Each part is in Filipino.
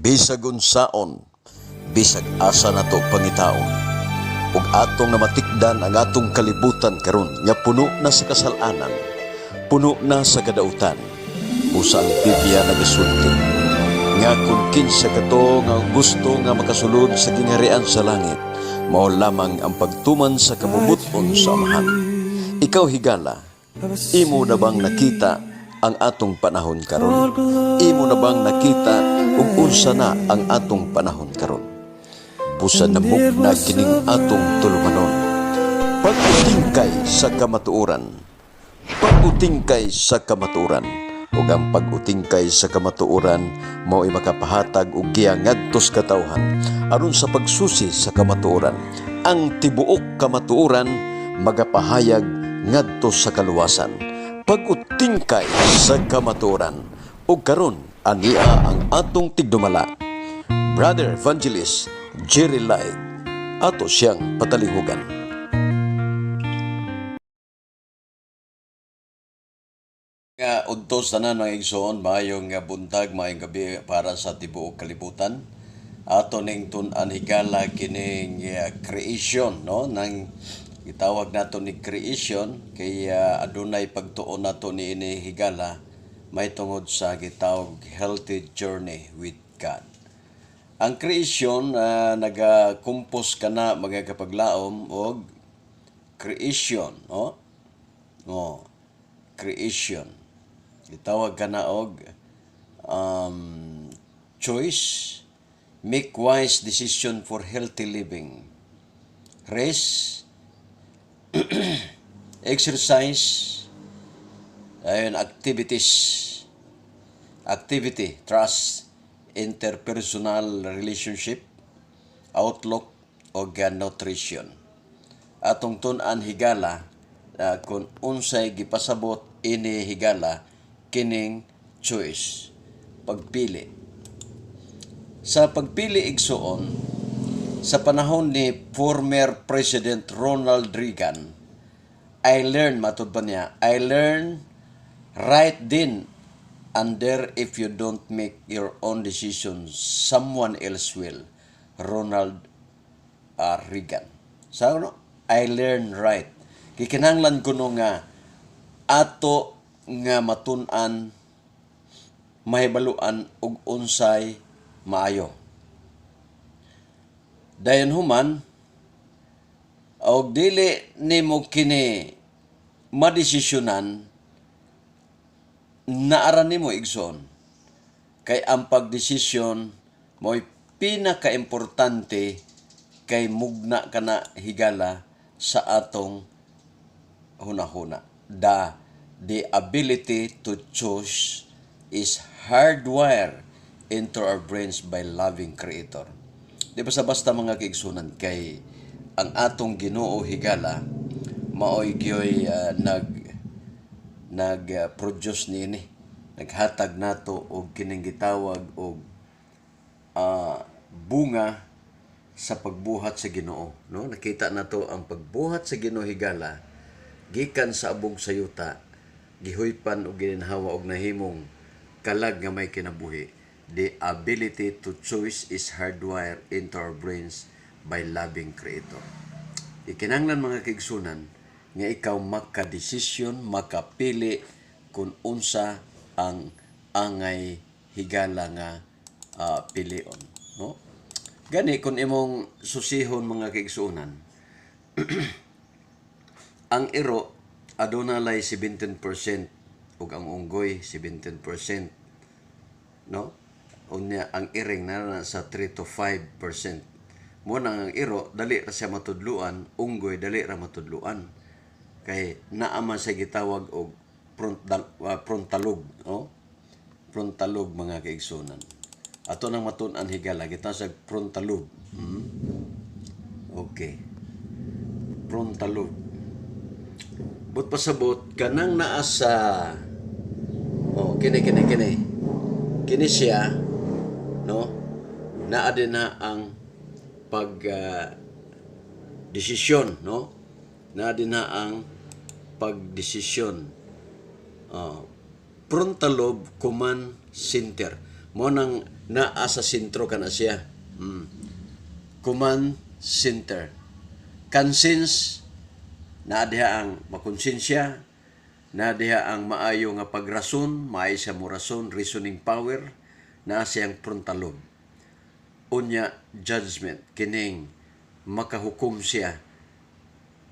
Bisag unsaon, bisag asa nato pangitaon, ug atong namatikdan ang atong kalibutan karon nga puno na sa kasalanan, puno na sa kadautan. Busa ang Biblia nagasulti nga kung kinsa kato nga gusto nga makasulod sa gingharian sa langit, mao lamang ang pagtuman sa kabubuton sa Amahan. Ikaw higala, imo na bang nakita ang atong panahon karon? Imo na bang nakita ug unsa na ang atong panahon karon? Busa na mugna kining atong tulumanon. Pag-utingkay sa kamatuoran. Pag-utingkay sa kamatuoran. Ug ang pag-utingkay sa kamatuoran mao'y makapahatag og giya ngadto sa katawhan aron sa pagsusi sa kamatuoran. Ang tibuok kamatuoran magapahayag ngadto sa kaluwasan. Pag-utingkay sa kamatuoran. Ug karon ania ang atong tigdumala. Brother Evangelist Jerry Light, ato siyang patalihugan. Nga udtos tanan mga igsoon, maayong buntag, maayong gabi para sa tibuok kalibutan. Ato ning tun-an higala kining creation, no? Nang gitawag nato ni creation kay adunay pagtuon nato ni ini higala may tungod sa gitawag healthy journey with God. Ang creation naga-compose kana mga kapaglaom og creation, no? No, creation. Gitawag kana og choice, make wise decision for healthy living. Rest, exercise, ayun, activity, trust, interpersonal relationship, outlook, o nutrition. Atong tun-an higala, kung unsay gipasabot ini higala, kining choice, pagpili. Sa pagpili igsoon, sa panahon ni former President Ronald Reagan, I learned right then and there, if you don't make your own decisions, someone else will. Ronald Reagan. So, I learned right. Kikinanglan ko nga ato nga matun-an, mahibaluan og unsay maayo. Dayon human, og dili nimo kini madesisyonan, naara nimo igsoon. Kay ang pagdesisyon mo'y pinaka-importante kay mugna kana higala sa atong hunahuna. The ability to choose is hardwired into our brains by loving Creator. Di basta-basta mga kaigsunan kay ang atong Ginoo higala maoy gyoy nag-produce niini, naghatag nato og kining gitawag og bunga sa pagbuhat sa Ginoo, no? Nakita nato ang pagbuhat sa Ginoo higala gikan sa abog sayuta, gihuypan og ginhawa og nahimong kalag nga may kinabuhi. The ability to choose is hardwired into our brains by loving Creator. Ikinanglan mga kaigsunan nga ikaw makadesisyon, makapili kung unsa ang angay higala nga pilion, no? Gani kung imong susihon mga kaigsunan, ang iro adunay 17% ug ang unggoy 17%, no? Unya ang iring na sa 3 to 5%. Mo nang ang iro dali ra siya matudluan, unggoy dali ra matudluan. Kay naa man sa gitawag og frontalog, no? Frontalog mga kaigsunan. Ato nang matun-an higala kita sa frontalog. Okay. Frontalog. But pasabot kanang naa sa kini siya, no? Naa din na ang desisyon, no? Naa din na ang pagdesisyon. Frontal lobe command center. Mo nang naa sa sentro kana siya. Command center. Conscience, naa diha ang makonsensya, naa diha ang maayo nga pagrason, maayo siya mo rason, reasoning power, naa siyang frontal lobe. Unya judgment, kining makahukom siya,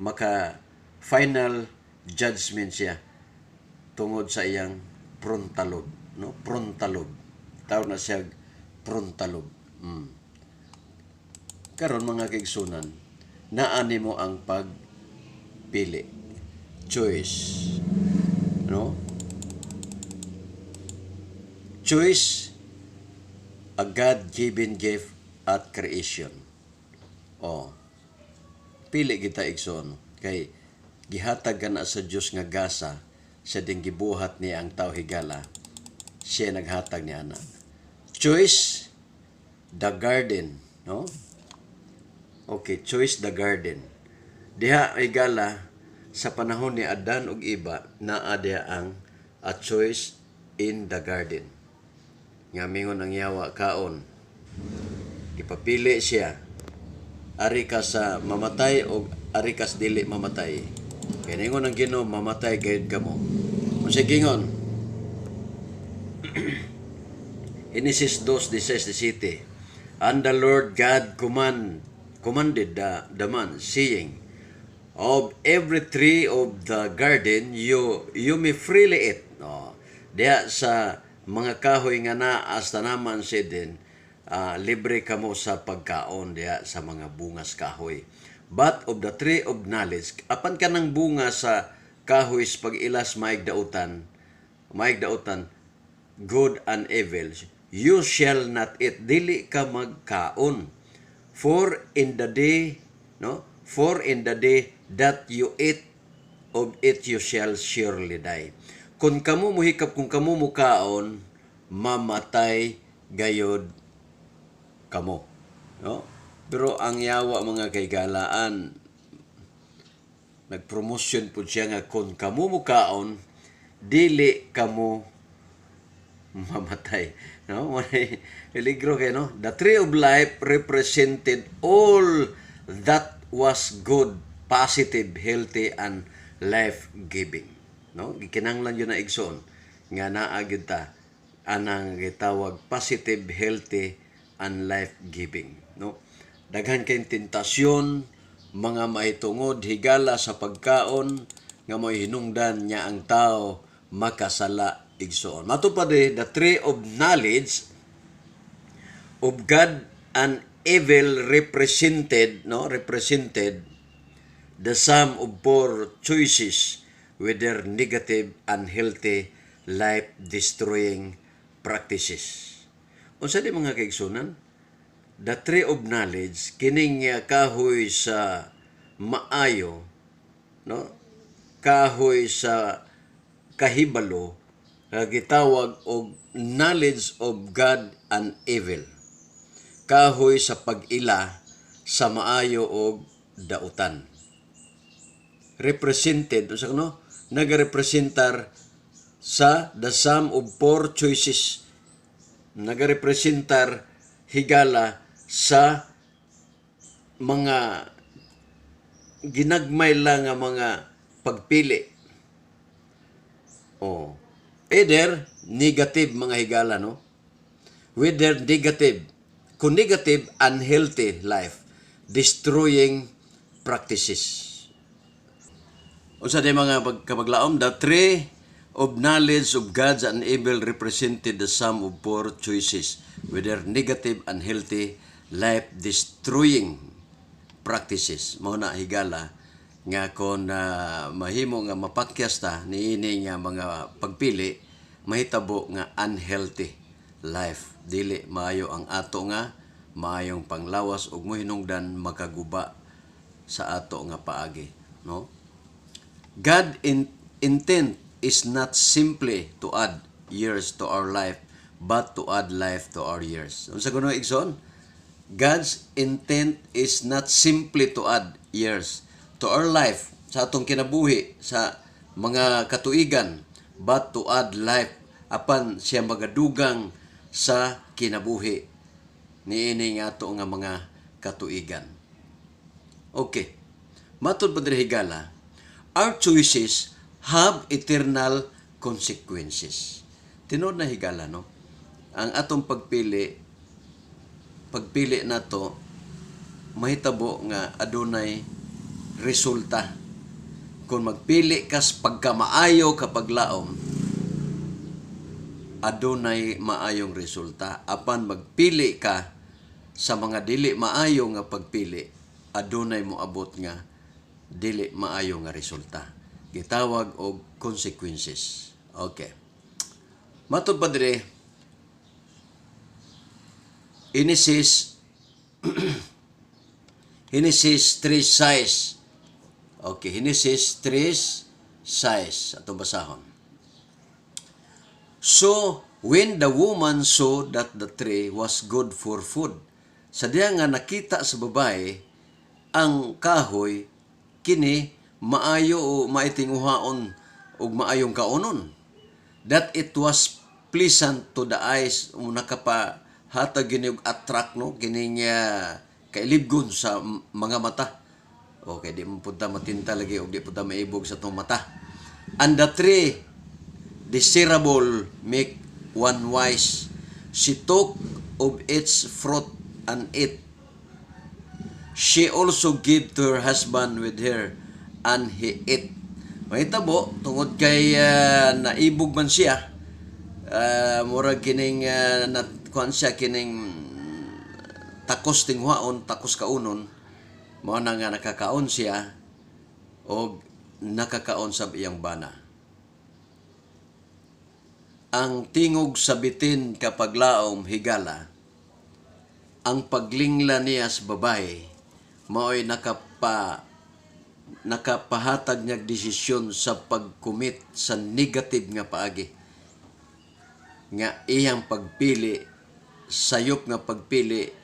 maka final judgment siya tungod sa iyang frontal lobe, no? Frontal lobe. Tawag na siya frontal lobe. Karon mga kaigsunan, naani mo ang pagpili, choice, no? Choice, a God-given gift at creation. Pili kita igsoon kay gihatag kana sa Dios nga gasa sa ding gibuhat niya ang tao higala. Siya naghatag niya ana. Choice, the garden, no? Okay, choice the garden. Diha higala sa panahon ni Adan ug Eva naa diha ang a choice in the garden. Nga mingon ang yawa kaon. Ipapili siya. Ari ka sa mamatay o ari ka sa dili mamatay. Kaya ningon ang Ginoo mamatay gayud kamo. Unsa gingon? Genesis 2:17. And the Lord God commanded the man, saying, of every tree of the garden you may freely eat. Diha sa mga kahoy nga naa sa tanaman sa Eden, libre kamo sa pagkaon diha sa mga bungas kahoy. But of the tree of knowledge, apan kanang bunga sa kahoy sa pag-ilas maigdautan, good and evil, you shall not eat, dili ka magkaon. For in the day that you eat of it, you shall surely die. Kung kamo muhikap, kung kamo mukaon, mamatay gayod kamo. No? Pero ang yawa mga kaigalaan, nagpromotion po siya nga kung kamo mukaon, dili kamo mamatay. No? Peligro kayo, no? The tree of life represented all that was good, positive, healthy, and life-giving. No? Gikinanglan yun na igsoon nga naa gyud ta anang gitawag positive, healthy, and life-giving. No? Daghan kay tentasyon, mga mahitungod, higala sa pagkaon, nga mo hinungdan niya ang tao makasala igsoon. Matupad the tree of knowledge of God and evil represented the sum of four choices with their negative, unhealthy, life-destroying practices. Unsa di mga kaigsunan? The tree of knowledge, kining kahoy sa maayo, no? Kahoy sa kahibalo, gitawag og knowledge of God and evil. Kahoy sa pag-ila sa maayo og dautan. Represented, nagarepresentar sa the sum of four choices. Nagarepresentar higala sa mga ginagmay lang nga mga pagpili. Either negative mga higala, no? Whether negative, kung negative, unhealthy life, destroying practices. Unsa day mga kapaglaom, the tree of knowledge of God's and evil represented the sum of four choices, whether negative, unhealthy, life-destroying practices. Mao na higala nga kung mahimo nga mapakyas ta niini nga mga pagpili, mahitabo nga unhealthy life. Dili maayo ang ato nga maayong panglawas ug mohinungdan makaguba sa ato nga paagi, no? God intent is not simply to add years to our life, but to add life to our years. Unsa kuno igsoon? God's intent is not simply to add years to our life, sa atong kinabuhi, sa mga katuigan, but to add life apan siya magadugang sa kinabuhi niini nga ato nga mga katuigan. Okay. Matud pa diri higala, our choices have eternal consequences. Tinod na higala, no? Ang atong pagpili nato mahitabo nga adunay resulta. Kung magpili kas pagkamaayo kapag laom, adunay maayong resulta. Apan magpili ka sa mga dili maayo nga pagpili, adunay mo abot nga dili maayo nga resulta. Gitawag og consequences. Okay. Matud pa diri, Genesis 3:6. Okay, Genesis 3:6 atong basahon. So, when the woman saw that the tree was good for food, sa diya nga nakita sa babae ang kahoy kini maayo o maitinguhaon og maayong kaunon, that it was pleasant to the eyes, nakapahatag gini og attract, no, kini kailibgon sa mga mata. Okay, di mo punta matinta lagi o di punta maibog sa itong mata. And the tree desirable make one wise. She took of its fruit and ate. She also gave to her husband with her, and he ate. Mahitabo, tungod kay naibog man siya, murag kining kuan siya kining takos tinghuaon, takos kaunon, mao na nga nakakaon siya o nakakaon sa iyang bana. Ang tingog sa bitin kapag laom higala, ang paglingla niya sa babae, mao'y nakapahatag niya desisyon sa pagkumit sa negative nga paagi. Nga iyang pagpili, sayop nga pagpili,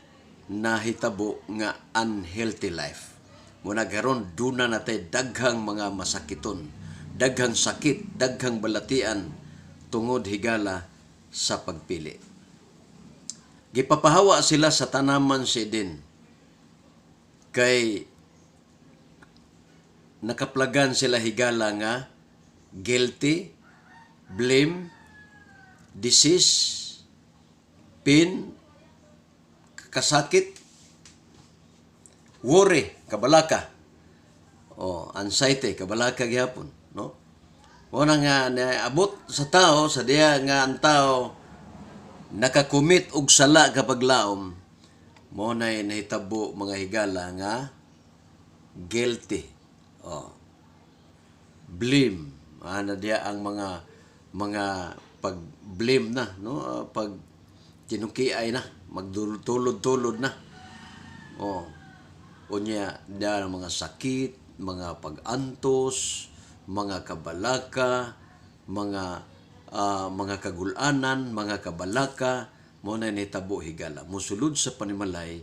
na hitabo nga unhealthy life. Muna garon duna natay daghang mga masakiton, daghang sakit, daghang balatian tungod higala sa pagpili. Gipapahawa sila sa tanaman si Eden kay nakaplagan sila higala nga guilty, blame, disease, pain, kasakit, worry, kabalaka, anxiety, kabalaka gihapon, no? Wala nga naabot sa tao, sa diya nga ang tao nakakumit og sala kapag laom, mo na nahitabo mga higala nga guilty, blame, ana diya ang mga pag-blame na, no? Pag kinukiay na, magdulod-tulod na. Unya diya ang mga sakit, mga pag-antos, mga kabalaka, mga kagulanan, mga kabalaka, mo na nitabo higala. Musulod sa panimalay,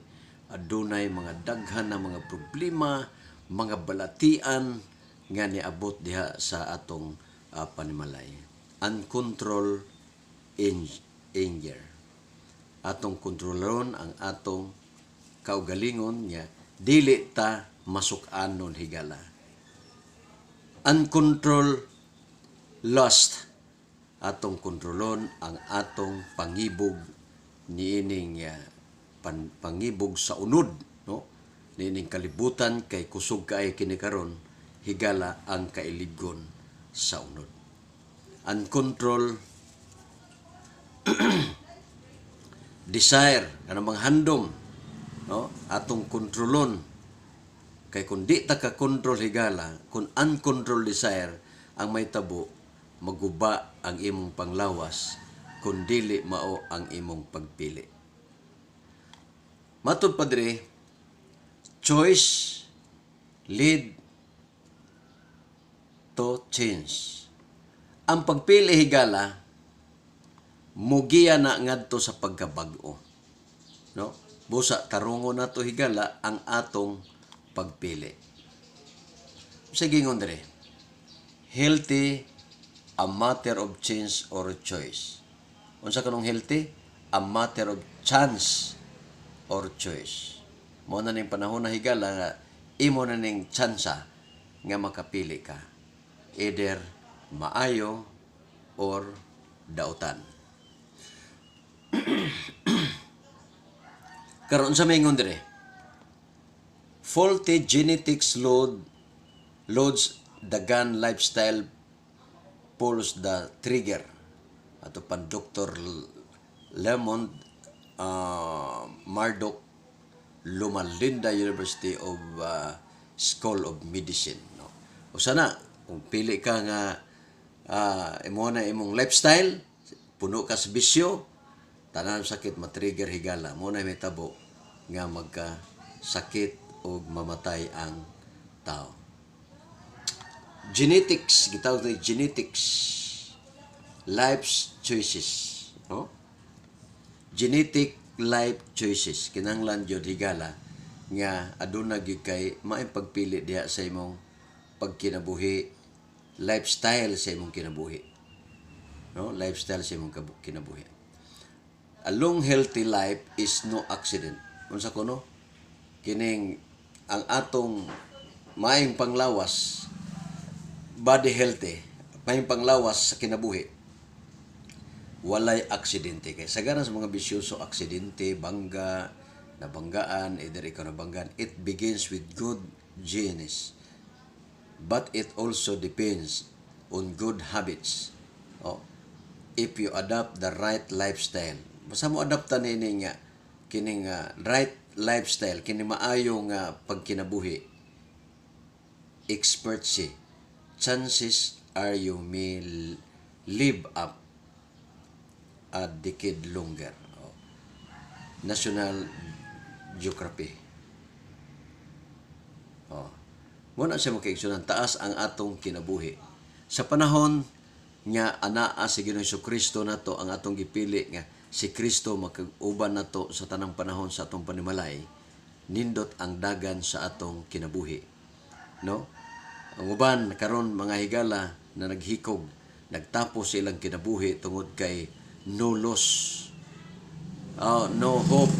adunay mga daghan na mga problema, mga balatian nga niabot diha sa atong panimalay. Uncontrolled anger. Atong kontrolon ang atong kaugalingon niya, dili ta masukanon higala. Uncontrolled lust. Atong kontrolon ang atong pangibog niining pangibog sa unod, no? Niining kalibutan kay kusog kaay kini karon, higala ang kailibgon sa unod. Uncontrolled desire, kanang mga handom, no? Atong kontrolon kay kung di ta ka control higala, kung uncontrolled desire ang may tabo, maguba ang imong panglawas kung dili mao ang imong pagpili. Matud pa diri, choice lead to change. Ang pagpili higala mugiya na ngadto sa pagkabag-o, no? Busa tarungo nato higala ang atong pagpili. Sige ngon dire, healthy a matter of change or choice. Unsa kanong healthy? a matter of chance or choice. Mo na ning panahon na higala nga imo na ning tsansa nga makapili ka. Either maayo or dautan. Karon sa mingon dire, faulty genetics loads the gun lifestyle pulls the trigger. Ato pan Dr. Lemond Murdoch, Loma Linda University of School of Medicine. No? O sana, kung pili ka nga imo na imong lifestyle, puno ka sa bisyo, tanan sakit matrigger higala, mo na may tabo nga magka-sakit o mamatay ang tao. Genetics, gitawag na genetics, life's choices. No? Genetic life choices. Kinahanglan jud higala nga aduna gyud kay maay pagpili diha sa imong pagkinabuhi, lifestyle sa imong kinabuhi. No? Lifestyle sa imong kinabuhi. A long healthy life is no accident. Unsa kuno? Kining ang atong maayong panglawas, body healthy, maayong panglawas sa kinabuhi. Walay aksidente. Kaya sagana sa mga bisyoso, aksidente, bangga, nabanggaan, either ikaw nabanggaan, it begins with good genes. But it also depends on good habits. Oh, if you adopt the right lifestyle. Basta mo adaptan nini nga, kining right lifestyle, kini maayo nga pagkinabuhi. Expert si, chances are you may live up a decade longer. Oh. National Geography. Oh. Muna siya makaigsunan, taas ang atong kinabuhi. Sa panahon nga anaa si Ginoong Jesucristo nato ang atong gipili nga si Kristo makag-uban nato sa tanang panahon sa atong panimalay, nindot ang dagan sa atong kinabuhi. No? Ang uban karon mga higala na naghikog, nagtapos silang kinabuhi tungod kay no loss. No hope.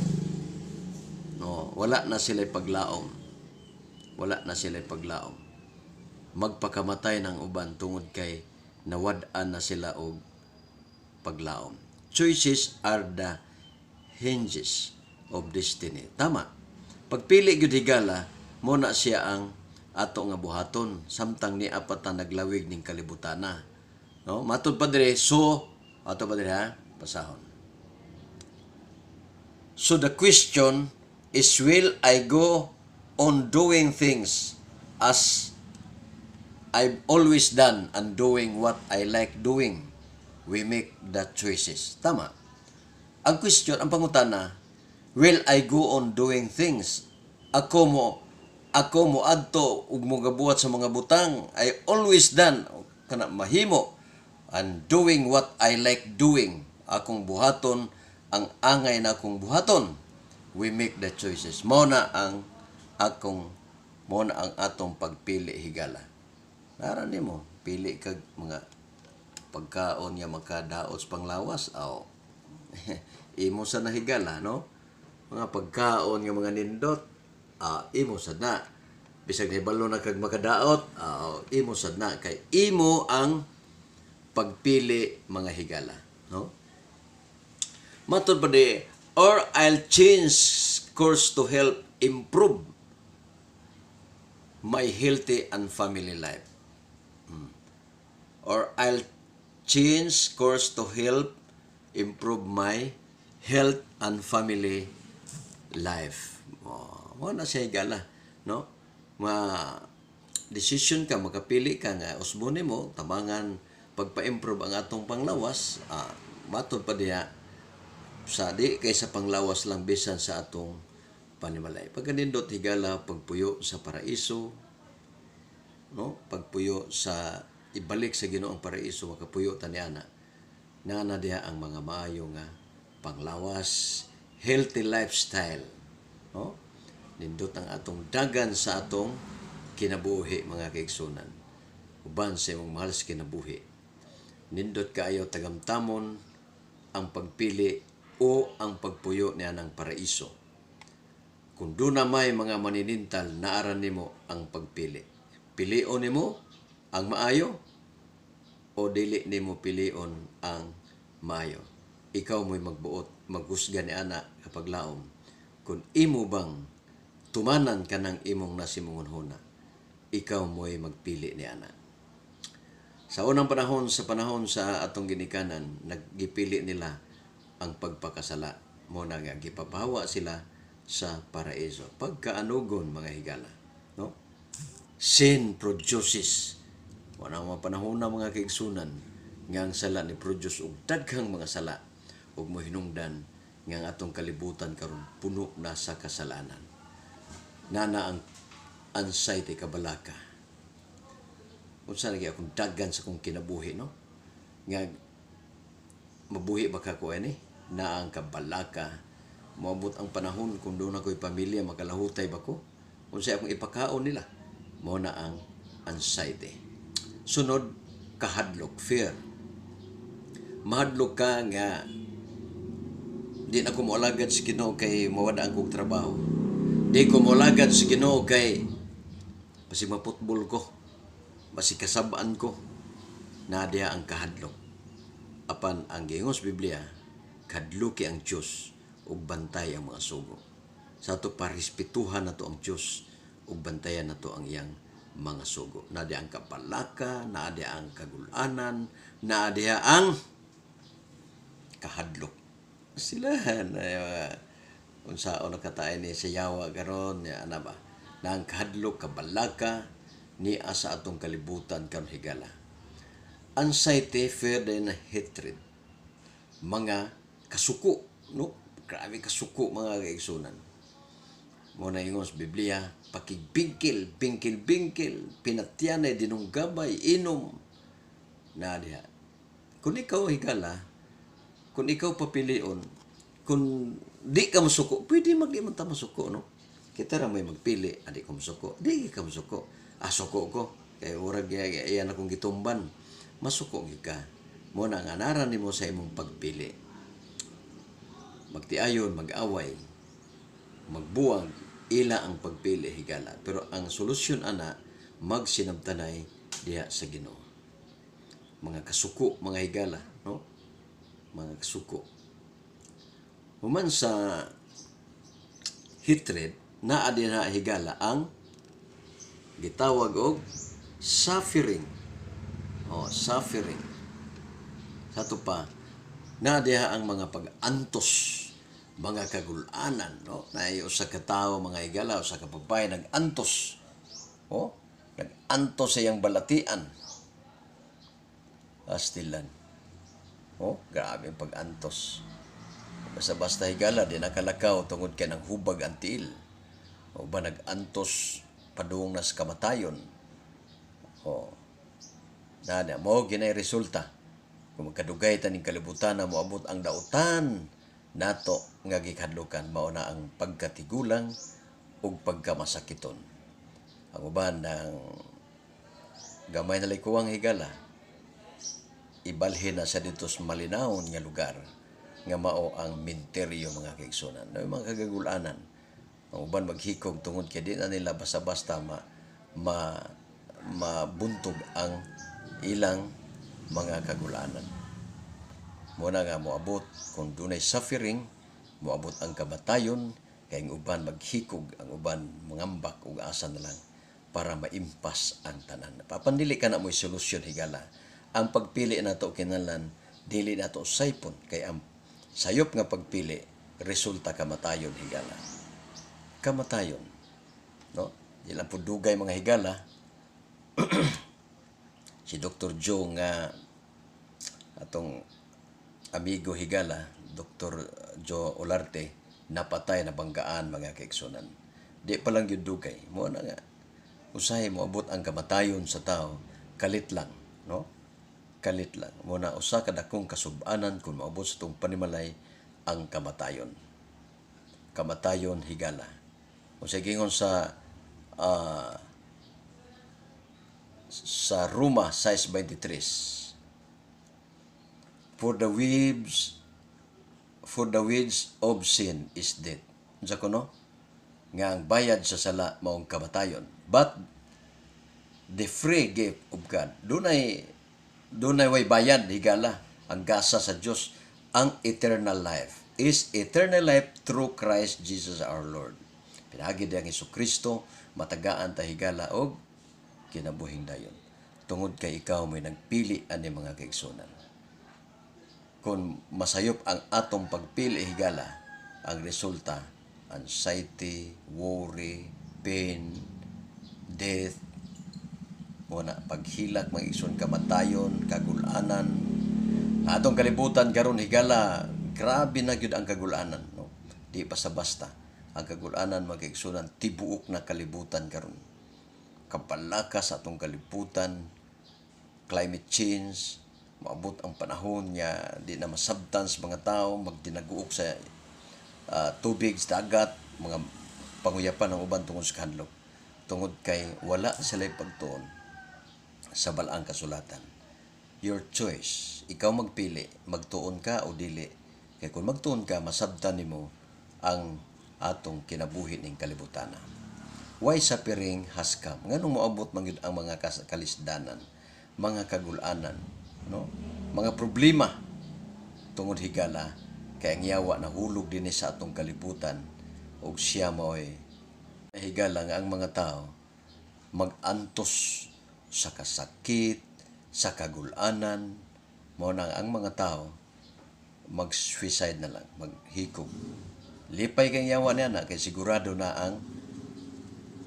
No, wala na sila paglaom. Wala na sila paglaom. Magpakamatay ng uban tungod kay nawad-an na sila og paglaom. Choices are the hinges of destiny. Tama. Pagpili gyud higala, mo na siya ang ato nga buhaton samtang ni apat na naglawig ning kalibutana. No? Matud pa dire ato pa dire ha, pasahon. So the question is, will I go on doing things as I've always done and doing what I like doing? We make the choices. Tama. Ang question, ang pangutana, will I go on doing things? Ako mo adto ug mo gabuhat sa mga butang. I always done kana mahimo and doing what I like doing. Akong buhaton ang angay na akong buhaton. We make the choices. Mao na ang atong pagpili higala. Nara nimo, pili kag mga pagkaon nga makadaot sa panglawas aw. Imo sa nahigala, no? Mga pagkaon nga mga nindot, imo sad na. Bisag nahibalo na kag makadaot, imo sad na kay imo ang pagpili mga higala, no? Matod pa di, or I'll change course to help improve my healthy and family life. Or I'll change course to help improve my health and family life. Mo na siya higala, no? Decision ka, makapili ka nga usbon mo tabangan pagpa-improve ang atong panglawas, matod pa diha sa di kaysa panglawas lang bisan sa atong panimalay. Pagkanindot higala pagpuyo sa paraiso, no? Pagpuyo sa ibalik sa Ginoo ang paraiso, makapuyo taniana. Nana diha ang mga maayo nga panglawas, healthy lifestyle, no? Nindot ang atong dagan sa atong kinabuhi mga kaigsunan. Uban sa imong mahal sa kinabuhi. Nindot kaayo tagamtamon ang pagpili o ang pagpuyo niya ng paraiso. Kung doon na may mga maninintal, naaran nimo ang pagpili. Pilion nimo ang maayo o dili nimo pilion ang maayo. Ikaw mo'y magbuot, maghusga ni ana kapag laom. Kung imo bang tumanan ka ng imong nasimunghuna, ikaw mo'y magpili ni ana. Sa unang panahon, sa panahon sa atong ginikanan, naggipili nila ang pagpakasala. Muna nga, gipapahawa sila sa paraiso. Pagkaanugon, mga higala. No? Sin produces. Wala mga panahon na mga kaigsunan nga ang sala ni produce og daghang mga sala ug mohinungdan nga ang atong kalibutan karon puno na sa kasalanan. Nana ang anxiety kabalaka. Unsa lagi akong daghan sa kong kinabuhi, no? Nga mabuhi ba ka ko ani? Na ang kabalaka. Moabot ang panahon kung doon ako'y pamilya, makalahutay ba ko? Unsa akong ipakaon nila? Mao na ang anxiety. Sunod, kahadlok, fear. Mahadlok ka nga di na ko moalagad sa Ginoo kay mawada ang kong trabaho. Di ko moalagad sa Ginoo kay basi maputbol ko, basi kasabaan ko, na diha ang kahadlok. Apan ang giingos Biblia, kadluki ang Diyos ug bantay ang mga sugo. Sa ato parespetuhan nato ang Diyos ug bantayan nato ang iyang mga sugo. Na diha ang kapalaka, na diha ang kagulanan, na diha ang kahadlok. Sila na unsaon nakataay ni sa yawa karon ya ana ba? Na ang kahadlok kabalaka ni asa atong kalibutan karon higala. Anxiety, fear, and hatred. Mga kasuko, no? Grabe kasuko mga kaigsunan. Muna ingon sa Biblia, pakigbingkil, bingkil, pinatyanay, dinunggabay, inom. Na diha. Kung ikaw higala, kung ikaw papilion, kung di ka masuko, pwede di man ta masuko, no? Kita ra may magpili, adi ko masuko, di ka masuko. Suko ko, kay urag iyan akong gitumban. Masuko ka. Muna nga naran nimo sa imong pagpili. Magtiayon, mag-away, magbuwag, ila ang pagpili higala. Pero ang solusyon ana, magsinabtanay diha sa Ginoo. Mga kasuko, mga higala, no? Mga kasuko. Human sa hatred, naa din na higala ang gitawag og suffering. Suffering. Sa ito pa, naa diha ang mga pag-antos, mga kagulanan, no? Na usa ka tawo, mga higala, usa ka babae nag-antos. Nag-antos sa iyang balatian. Astilan. Grabe ang pag-antos. Basta-basta higala, di nakalakaw tungod kay ng hubag ang tiil. O ba nag-antos padung na sa kamatayon. Nada, mo ginay resulta. Kung magkadugay taning kalibutan na moabot ang dautan, nato nga gikadlukan, mao na ang pagkatigulang ug pagkamasakiton. Ang uban ng gamay na likuwang higala, ibalhin na sa dito sa malinawon nga lugar nga mao ang minteryo mga kaigsunan. No, mga kagagulanan. Ang uban maghikog tungod kay di na nila basta-basta mabuntog ang ilang mga kagulanan. Muna nga moabot kung dunay suffering, moabot ang kamatayon, kay ang uban maghikog, ang uban mangambak ug asa na lang para maimpas ang tanan. Papandili ka na mo'y solusyon higala. Ang pagpili nato kinahanglan dili nato saypon kay ang sayop nga pagpili resulta kamatayon higala. Kamatayon, no? Di lang po dugay mga higala. Si Dr. Joe nga atong amigo higala, Dr. Joe Olarte, napatay na banggaan mga kaigsunan. Di pa lang yun dugay. Mo na nga usahay mo abot ang kamatayon sa tao, kalit lang, no? Kalit lang. Muna usa ka dakong kasub-anan kung maabot sa itong panimalay ang kamatayon. Kamatayon higala. Kung sa gingon sa Roma 6:23, For the waves For the wage of sin is death. Unsa kuno? Nga ang bayad sa sala maong kamatayon. But the free gift of God, dunay way bayad higala ang gasa sa Dios, ang eternal life is eternal life through Christ Jesus our Lord. Pinagi ang Hesukristo, matagaan ta higala og kinabuhing dayon. Tungod kay ikaw mo'y nagpili ani mga kaigsunan. Kung masayop ang atong pagpili higala, ang resulta, anxiety, worry, pain, death, muna paghilak, mag-igsoon kamatayon, kagulanan. Atong kalibutan karon higala, grabe na gyud ang kagulanan, no? Di basta-basta. Ang kagulanan mag-igsunan tibuok na kalibutan karon. Kapalakas atong kalibutan, climate change, maabot ang panahon niya, di na masabtan sa mga tao, magdinaguok sa tubig, sa dagat, mga panguyapan ng uban tungod sa kanlog. Tungod kay wala sila pagtuon sa balaang kasulatan. Your choice. Ikaw magpili, magtuon ka o dili. Kaya kung magtuon ka, masabtan nimo ang atong kinabuhi ning kalibutana. Why suffering has come? Nganong moabot man gyud ang mga kalisdanan, mga kagulanan, no? Mga problema tungod higala kay ang yawa nahulog dinhi sa atong kalibutan ug siya mo'y higala nga ang mga tao magantos sa kasakit, sa kagulanan, mao na ang mga tao mag-suicide na lang, maghikog. Lipay kang yawa niya na kay sigurado na ang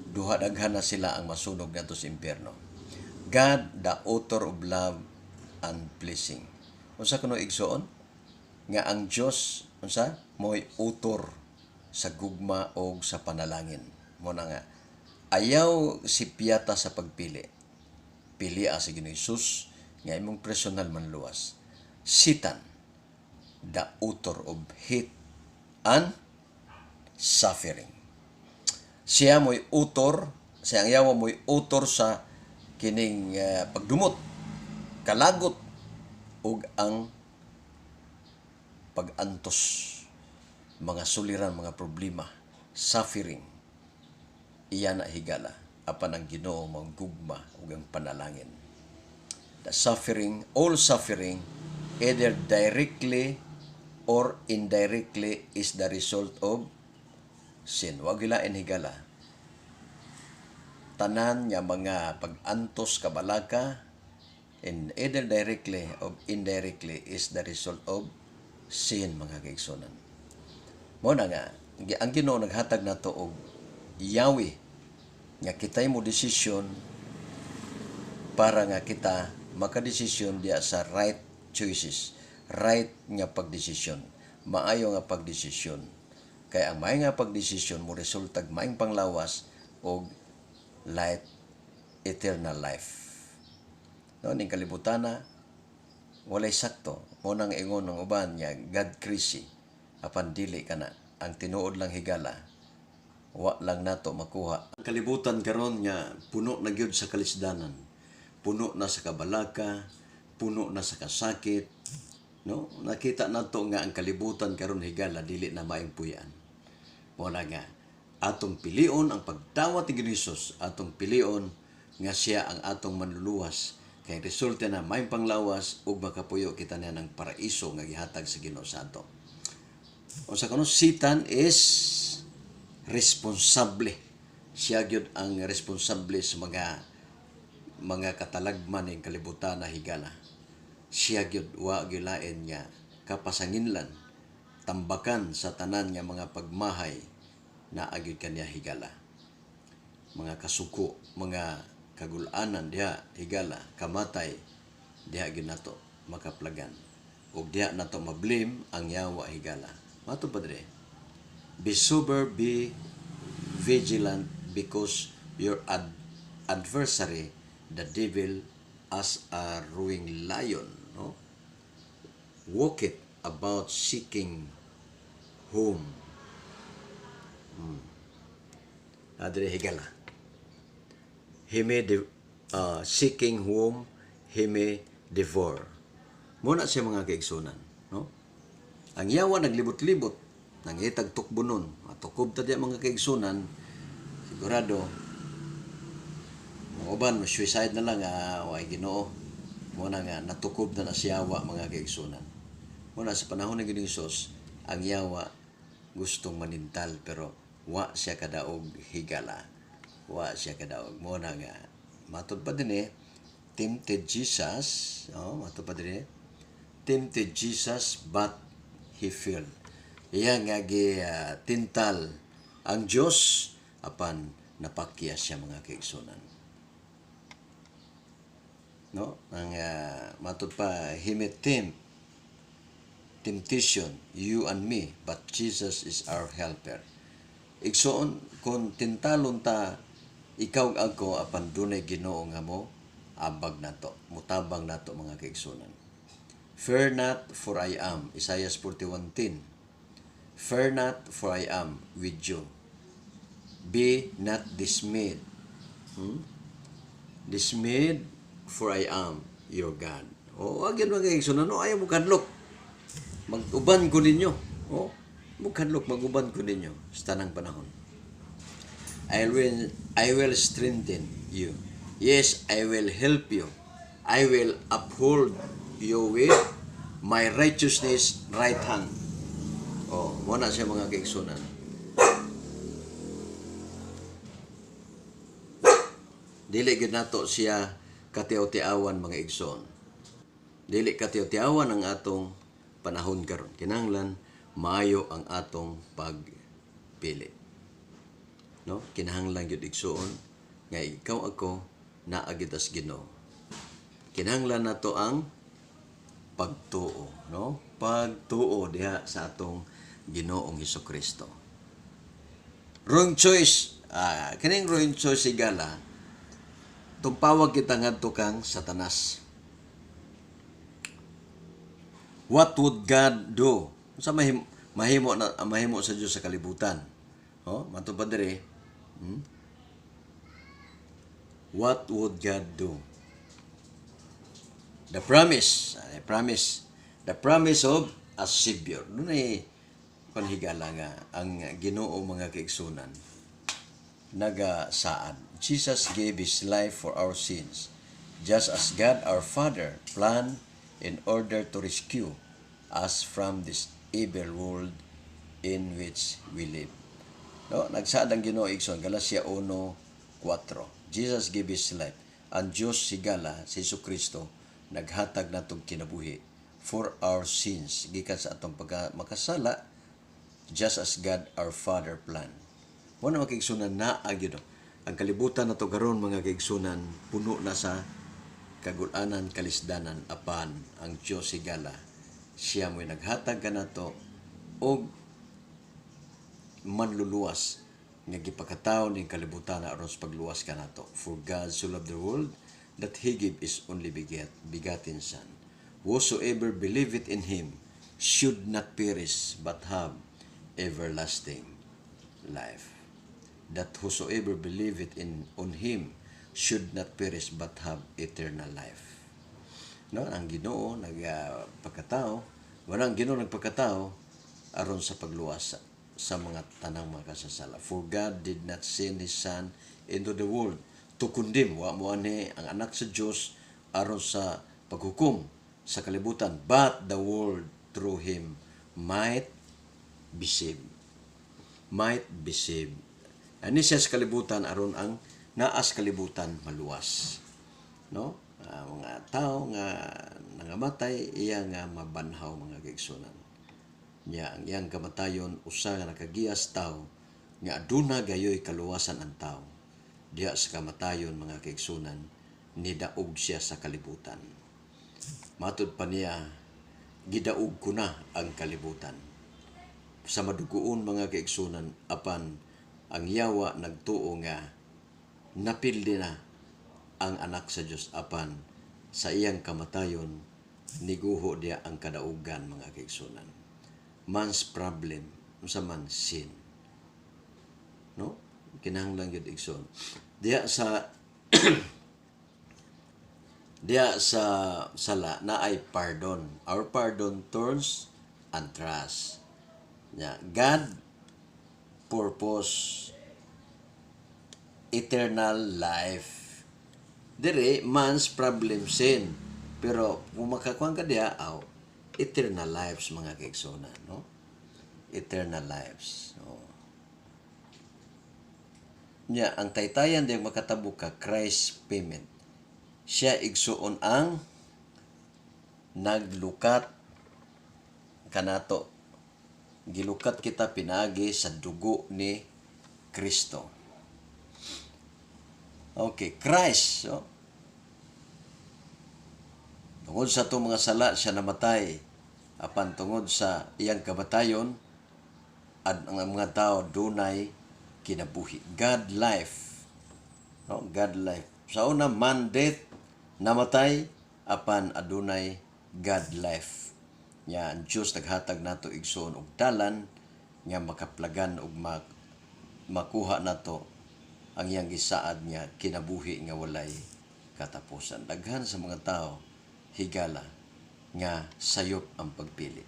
duha daghan na sila ang masunog ngadto sa impyerno. God, the author of love and blessing. Unsa kuno igsoon? Nga ang Dios unsa mo'y author sa gugma o sa panalangin. Mo na nga ayaw si piyata sa pagpili. Pili si Ginoong Hesus nga imong personal manluwas. Satan, the author of hate and suffering. Siya mo'y author, siyang yawa mo'y author sa kining pagdumot, kalagot, ug ang pag-antos, mga suliran, mga problema, suffering. Iyan na higala, apan ang Ginoo mong gugma ug ang panalangin. The suffering, all suffering, either directly or indirectly is the result of sin. Wag gilain higala. Tanan nga mga pag-antos kabalaka, and either directly or indirectly is the result of sin, mga kaigsunan. Mo na nga, ang Ginoo naghatag nato og yawi nga kitay mo desisyon para nga kita makadesisyon diya sa right choices, right nga pagdesisyon, maayo nga pagdesisyon. Kaya ang may nga pagdesisyon mo resultag maing panglawas og light, eternal life. No, ning kalibutana walay sakto. Mo nang ingon ng uban niya, God crazy. Apan dili kana. Ang tinuod lang higala, wa lang nato makuha. Ang kalibutan karon nga puno na gyud sa kalisdanan. Puno na sa kabalaka, puno na sa kasakit. No? Nakita nato nga ang kalibutan karon higala dili na maayong puy-an. Mo na nga atong pilion ang pagdawat ni Hesus, atong pilion nga siya ang atong manluluwas. Kaya resulta na may panglawas ug makapuyo kita na ng paraiso nga gihatag sa Ginoo sa ato. O sa kuno, Satan is responsable. Siya gyud ang responsable sa mga katalagman ng kalibutan na higala. Siya gyud wa gilain niya kapasanginlan, tambakan sa tanan nga mga pagmahay na agyud kaniya higala. Mga kasuko, mga kagulanan diha higala, kamatay diha gyud nato makaplagan. Ug diha nato mablame ang yawa higala. Mato padre. Be sober, be vigilant, because your adversary, the devil, as a roaring lion, no, walketh about seeking whom adre higala. He may seeking whom he may devour. Muna siya mga kaigsunan, no? Ang yawa naglibot-libot, nangitag tukbunon, matukob ta diya mga kaigsunan, sigurado, mga uban, suicide na lang, way Ginoo. Muna nga, natukob na si yawa mga kaigsunan. Muna sa panahon ng Ginoong Hesus, ang yawa gustong manintal, pero wa siya kadaog higala. Wa siya kadaog. Muna nga, matod pa din tempted Jesus, matod pa din tempted Jesus, but he failed. Iya nga tintal ang Diyos apan napakya siya mga kaigsunan. No? Ang matod pa, he may temptation, you and me, but Jesus is our helper. Igsoon, kung tintalon ta, ikaw ako, apan dunay Ginoo nga mo, ambag nato, mutabang nato mga kaigsunan. Fear not, for I am. Isaiah 41:10. Fear not, for I am with you. Be not dismayed. Dismayed, for I am your God. Wag yan mga kaigsunan. Ayaw mo kadlok. Mag-uban ko ninyo. Kadlok, mag-uban ko ninyo sa tanang panahon. I will strengthen you. Yes, I will help you. I will uphold you with my righteousness right hand. Muna siya mga kaigsunan. Dili gid nato siya katiaw-tiawan mga igsoon. Dili katiaw-tiawan ang atong panahon karon. Kinahanglan maayo ang atong pagpili. No? Kinahanglan gyud igsoon nga ikaw ako naa gyud as Ginoo. Kinahanglan nato ang pagtuo, no? Pagtuo diha sa atong Ginoong Hesukristo. Wrong choice. Kining wrong choice sigala, tumpawag kita ngadto kang Satanas. What would God do? Sa mahimo sa Dios sa kalibutan. Matupad diri. What would God do? The promise of a Savior. Doon ay panhigala nga ang Ginoo mga kaigsunan nagasaad. Jesus gave His life for our sins, just as God our Father planned in order to rescue us from this evil world in which we live. No, nagsaad ang Ginoo igsoon, Galatia 1:4. Jesus gave His life. Ang Diyos sigala, si Jesucristo, naghatag natong kinabuhi for our sins gikan sa atong makasala, just as God our Father planned. Muna mga kaigsunan na agyo. Ang kalibutan nato karon mga kaigsunan puno na sa kagulanan, kalisdanan apan ang Dios sigala siya mo'y naghatag kanato og manluluwas nga gipakataw ning kalibutan aron sa pagluwas kanato. For God so loved the world that He gave His only begotten Son. Whosoever believeth in Him should not perish but have everlasting life. That whosoever believeth on Him should not perish but have eternal life. No, ang Ginoo nagpakatao, walang Ginoo nagpakatao aron sa pagluwas sa mga tanang mga kasasala. For God did not send His Son into the world to condemn. Wa mo ani ang anak sa Dios aron sa paghukom sa kalibutan, but the world through Him might be saved. Might be saved. Ani siya sa kalibutan aron ang naas kalibutan maluwas. No? Mga tao nga nangamatay iya nga mabanhaw mga kaigsunan. Nya ang iyang kamatayon usa nga nakagiyas tao nga aduna gayoy kaluwasan ang tao. Diha sa kamatayon mga kaigsunan nidaog siya sa kalibutan. Matud pa niya gidaog ko na ang kalibutan. Sa madugoon mga kaigsunan apan ang yawa nagtuo nga napildi na ang anak sa Dios apan sa iyang kamatayon niguho dia ang kadaugan mga kaigsunan. Man's problem unsa man sin. No? Kinahanglan gyud igsoon. Diya sa diya sa sala na ay pardon. Our pardon turns and trust. Nya God purpose eternal life. Dire man's problem sin. Pero kung makakuha ka diya, eternal lives mga kaigsona, no? Eternal lives. So, nya ang taytayan di makatabo ka Christ payment. Siya igsuon ang naglukat kanato. Gilukat kita pinagi sa dugo ni Kristo. Okay, Christ. So, tungod sa itong mga sala, siya namatay. Apan tungod sa iyang kamatayon, at ang mga tao dunay kinabuhi. God life. No? God life. Sa una, man death, namatay, apan adunay God life. Nya ang Diyos naghatag nato igsoon og dalan nga makaplagan og makuha nato ang iyang gisaad nga kinabuhi nga walay katapusan. Daghan sa mga tao higala nga sayop ang pagpili.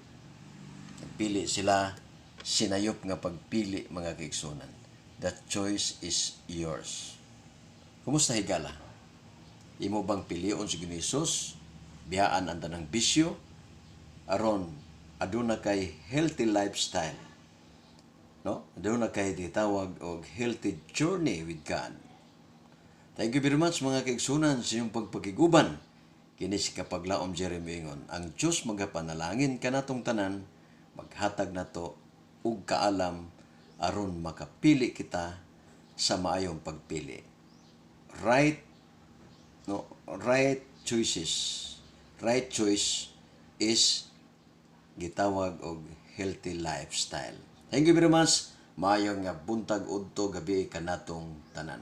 Nagpili sila, sinayop nga pagpili mga kaigsunan. The choice is yours. Kumusta higala? Imo bang pilion si Ginoong Hesus? Biyaan ang tanang bisyo? Aron aduna kay healthy lifestyle, no? Aduna kay ditawag og healthy journey with God. Thank you very much mga kaigsunan sa inyong pagpakiguban. Kini si kapaglaom Jeremy ingon, ang Dios magapanalangin kanatong tanan, maghatag nato og kaalam aron makapili kita sa maayong pagpili. Right choices. Right choice is gitawag og healthy lifestyle. Thank you very much. Maayong nga buntag udto gabi kanatong tanan.